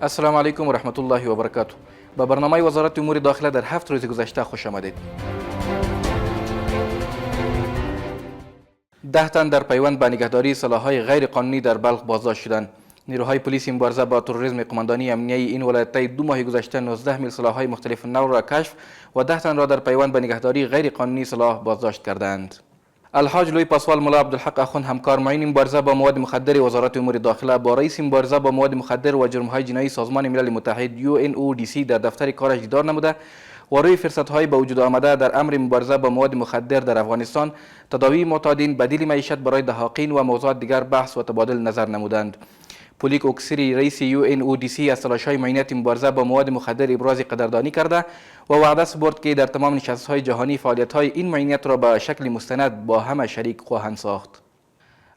السلام علیکم و رحمت الله و برکاته. به برنامه وزارت امور داخله در 7 روز گذشته خوش آمدید. 10 تن در پیوند به نگهداری سلاح‌های غیر قانونی در بلخ بازداشت شدند. نیروهای پلیس مبارزه با تروریسم قماندانی امنیتی این ولایت طی 2 ماه گذشته 19 میل سلاح‌های مختلف نوع را کشف و 10 تن را در پیوند به نگهداری غیر قانونی سلاح بازداشت کردند. الحاج لوی پاسوال ملا عبدالحق اخوند همکار معین مبارزه با مواد مخدر وزارت امور داخله با رئیس مبارزه با مواد مخدر و جرم‌های جنایی سازمان ملل متحد UNODC در دفتر کارش دیدار نموده و روی فرصت‌های به وجود آمده در امر مبارزه با مواد مخدر در افغانستان، تداوی معتادین، بدیل معیشت برای دهاقین و موضوعات دیگر بحث و تبادل نظر نمودند. پولیک اوکسری رئیس UNODC از تلاش‌های معینت مبارزه با مواد مخدر ابراز قدردانی کرده و وعده سپرد که در تمام نشست‌های جهانی فعالیت‌های این معینت را به شکل مستند با همه شریک خواهند ساخت.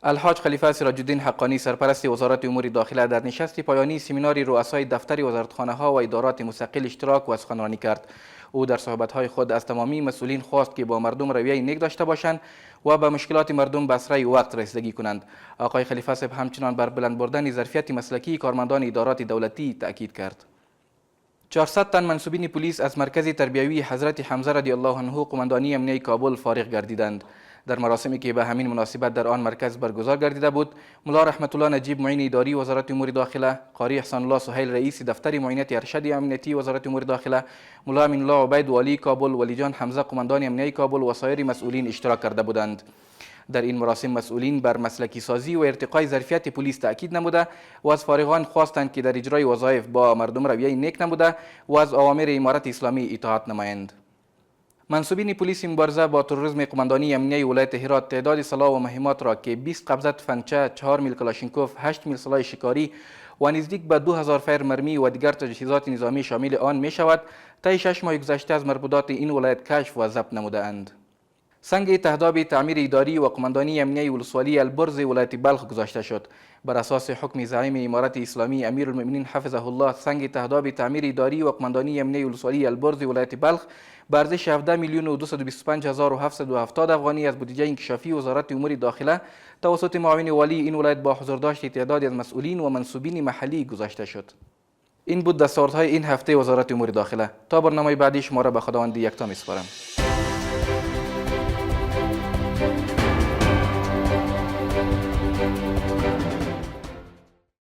الحاج خلیفه سراج الدین حقانی سرپرست وزارت امور داخله در نشست پایانی سمینار رؤسای دفتر وزارتخانه‌ها و ادارات مستقل اشتراک و سخنرانی کرد. او در صحبت‌های خود از تمامی مسئولین خواست که با مردم رویه نیک داشته باشند و به مشکلات مردم به اسرع وقت رسیدگی کنند. آقای خلیفه صاحب همچنان بر بلند بردن ظرفیت مسلکی کارمندان ادارات دولتی تاکید کرد. 400 تن منصوبین پلیس از مرکز تربیوی حضرت حمزه رضی الله عنه قماندانی امنیتی کابل فارغ گردیدند. در مراسمی که به همین مناسبت در آن مرکز برگزار گردیده بود، ملا رحمت الله نجیب معین اداری وزارت امور داخله، قاری احسان الله سهیل رئیس دفتر معاینت ارشد امنیتی وزارت امور داخله، ملا امین الله عبید والی کابل، ولی جان حمزه قماندان امنیتی کابل و سایر مسئولین اشتراک کرده بودند. در این مراسم مسئولین بر مسلکی سازی و ارتقای ظرفیت پلیس تاکید نموده و از فارغان خواستند که در اجرای وظایف با مردم رویه نیک نموده و از اوامر امارت اسلامی اطاعت نمایند. منصوبین پلیس مبارزه با تروریسم قماندانی امنیتی ولایت هرات تعداد سلاح و مهمات را که 20 قبضه فنچه، 4 میل کلاشینکوف، 8 میل سلاح شکاری و نزدیک به 2000 فیر مرمی و دیگر تجهیزات نظامی شامل آن می شود، طی 6 ماه گذشته از مربوطات این ولایت کشف و ضبط نموده اند. سنگ تهداب تعمیر اداری و قماندانی امنیتی ولسوالی البرز ولایت بلخ گذاشته شد. بر اساس حکم زعیم امارت اسلامی امیرالمؤمنین حفظه الله، سنگ تهداب تعمیر اداری و قماندانی امنیتی ولسوالی البرز ولایت بلخ به ارزش 17 میلیون و 225770 افغانی از بودجه انکشافی وزارت امور داخله توسط معاون والی این ولایت با حضورداشت تعدادی از مسئولین و منصوبین محلی گذاشته شد. این بود دستاوردهای این هفته وزارت امور داخله. تا برنامه بعدی شما را به خداوند یکتا می‌سپارم.